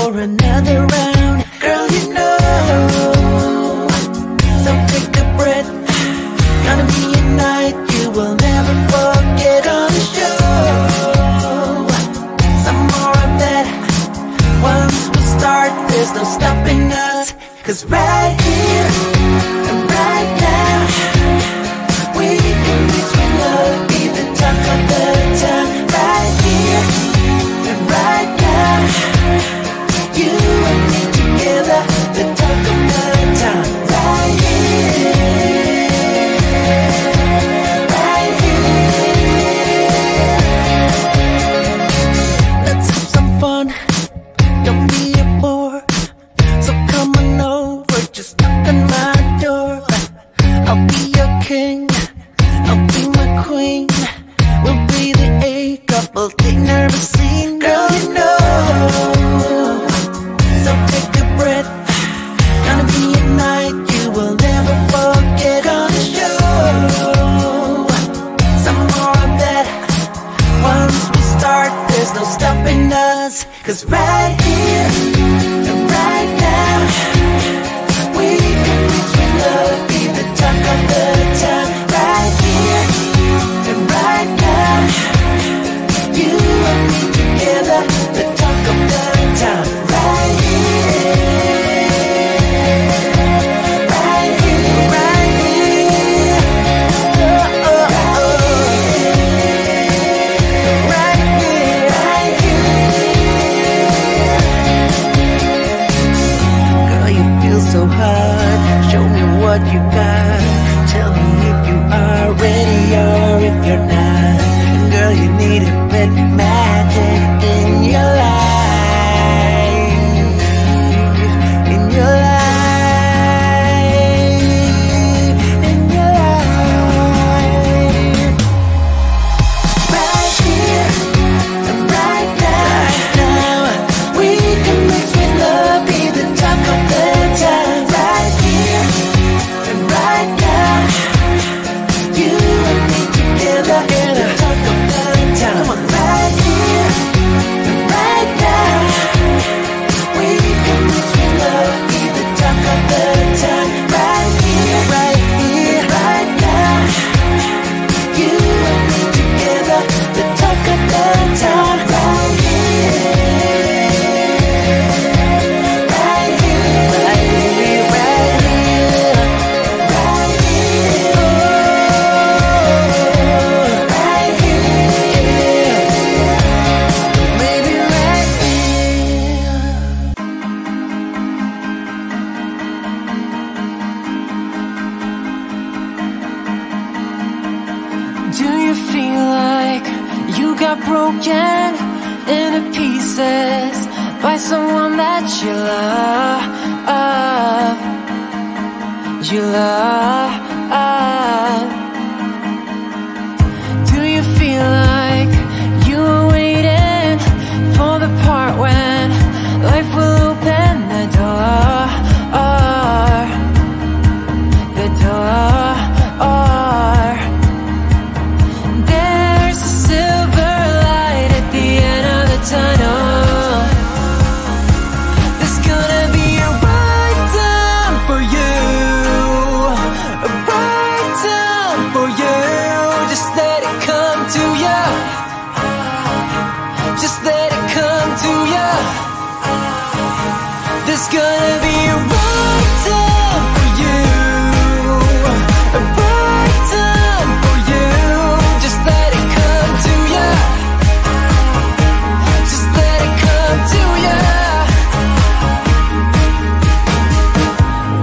for another round, girl, you know. So take a breath, gonna be a night you will never forget on the show. Some more of that, once we start, there's no stopping us. 'Cause right here and right now, we can mix with love, be the talk of the town. Right here and right now, you and me together, the talk of the town. Right here, right here. Let's have some fun, don't be a bore. So come on over, just knock on my door. I'll be your king, I'll be my queen. We'll be the A couple they've never seen. Girl, you know. So take a breath, gonna be a night you will never forget on the show. Some more of that, once we start, there's no stopping us. 'Cause right here and right now, we can mix with love, be the talk of the town. Right here and right now, you and me together, the talk of the town. Right here, right here, right here. Oh, oh, oh. Right here, right here. Girl, you feel so hard, show me what you got. Tell me if you are ready or if you're not. Girl, you need a bit magic in your life, in your life, in your life. Right here and right now, we can mix with love, be the talk of the town. Right here and right now, you and me together, the talk of the town. Right here and right now, we can mix with love, be the talk of the town. Right here, right here, right now, you and me together, the talk of the town. Right here, right here, right here, right here, right here, oh, right here, maybe right here. Do you feel like you got broken into pieces by someone that you love? You love. Do you feel like you were waiting for the part when life will open the door? The door. There's a silver light at the end of the tunnel. There's gonna be a right time for you, a right time for you. Just let it come to you. Just let it come to you. There's gonna be a right time for you, a right time for you. Just let it come to you. Just let it come to you.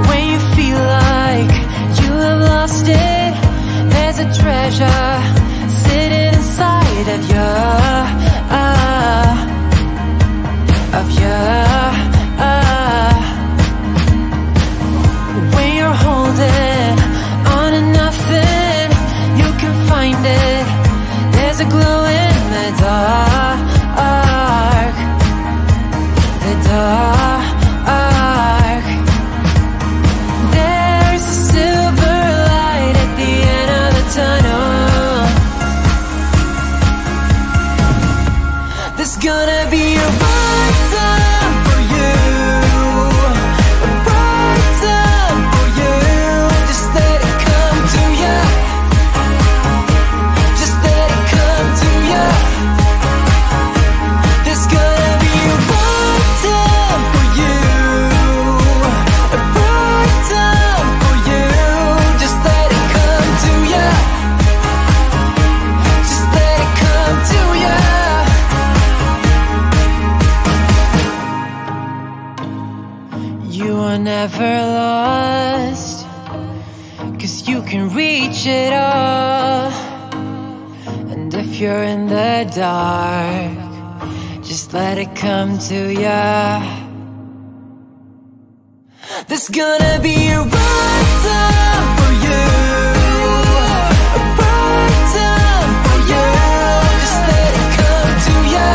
When you feel like you have lost it, there's a treasure sitting inside of you, of you. When you're holding on to nothing, you can find it. There's a glow in the dark, the dark. There's a silver light at the end of the tunnel. There's gonna be a right time for you. You are never lost, 'cause you can reach it all. And if you're in the dark, just let it come to ya. There's gonna be a right time for you, a right time for you. Just let it come to ya.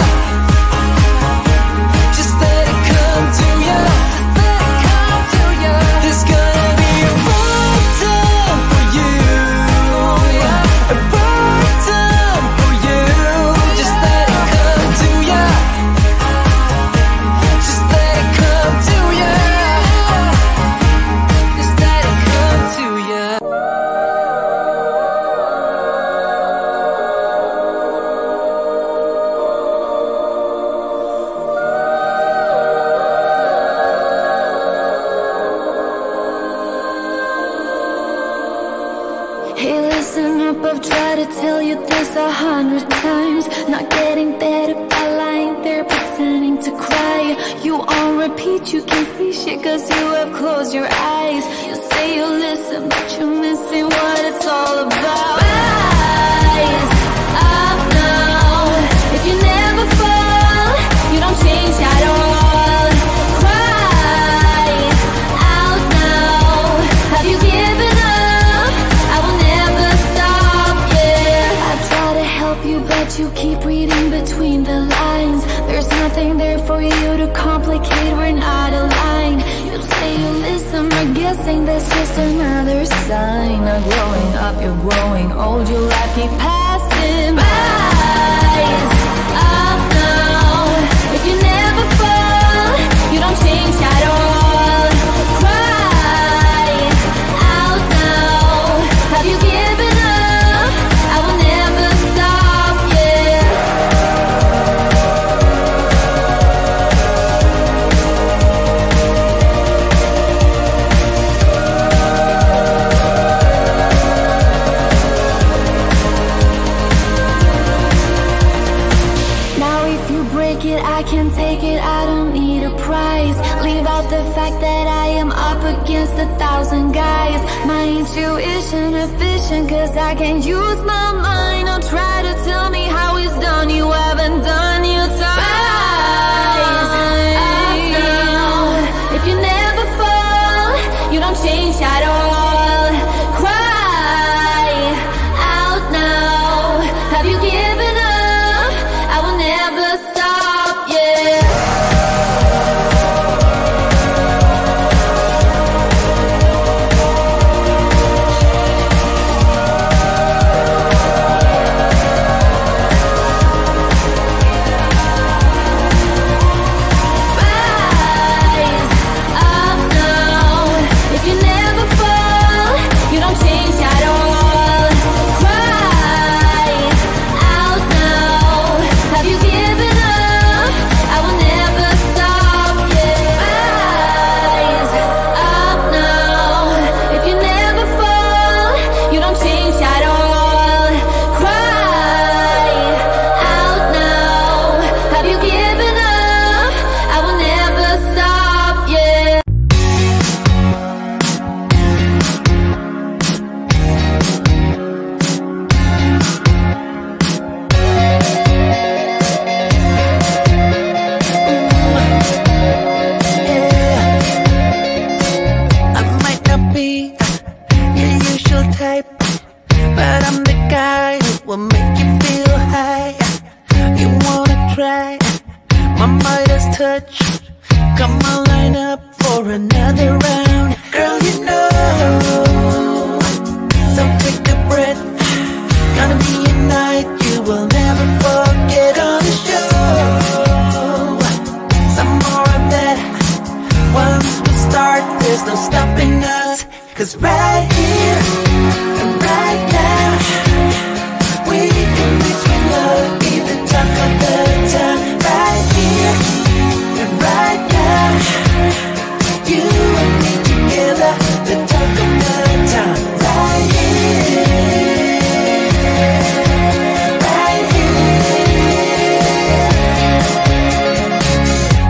Just let it come to ya. Just let it come to ya. There's gonna be a right time for you, a right time for you. Just let it come to ya. Just let it come to ya. Just let it come to ya. Hey, listen up, I've tried to tell you this 100 times. Not getting better by lying there pretending to cry. You on repeat, you can see shit 'cause you have closed your eyes. You say you listen, but you're missing what it's all about. Rise up now. If you never fall, you don't change at all. Cry out now. Have you given up? I will never stop, yeah. I try to help you, but you keep reading between the lines. There's nothing there for you to complicate, we're not aligned. You say you listen, but guessing that's just another sign. Not growing up, you're growing old, your life keep passing by. Rise up now. If you never fall, you don't change at all. Cry out now. Have you given up? I will never stop, yeah. Now if you break it, I can take it, I don't need a prize. Leave out the fact that I am up against 1,000 guys. My intuition efficient, 'cause I can't use my mind. Don't try to tell me how it's done, you haven't done your time. Up now. If you never fall, you don't change at all. Cry out now. Have you given up? I will never stop, yeah. Rise up now. If you never fall, you don't change at all. Cry out now. Have you given up? I will never stop, yeah. Rise up now. If you never fall, you don't change at all. Cry out now. Have you given up? I will never stop, yeah. I might not be your usual type, but I'm the guy who will make you feel high. You wanna try my Midas touch? Come on, line up for another round. Girl, you know, so take a breath. Gonna be a night you will never forget. Gonna show some more of that. Once we start, there's no stopping us. 'Cause right here and right now, we can be sweet love, be the talk of the town. Right here and right now, you and me together, the talk of the town. Right here, right here.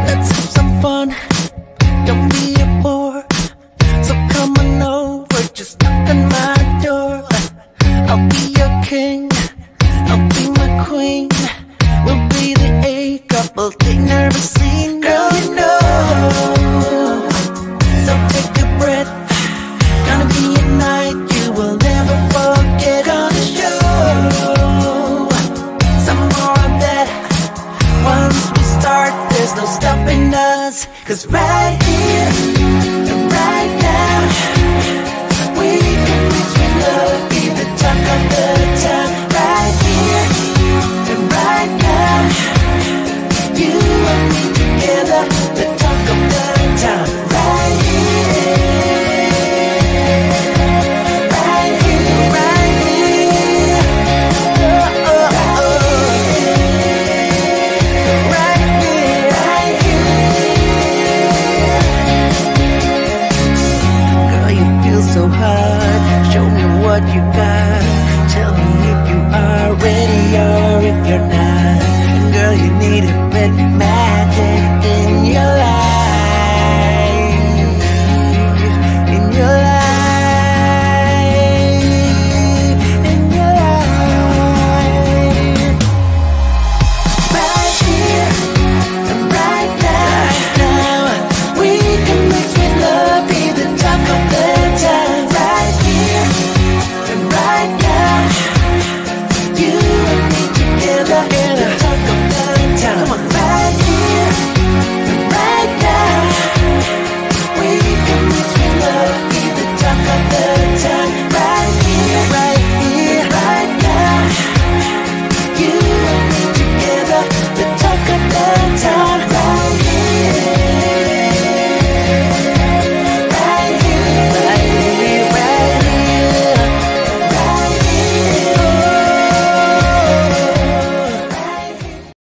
Let's have some fun, don't be a boy. 'cause right here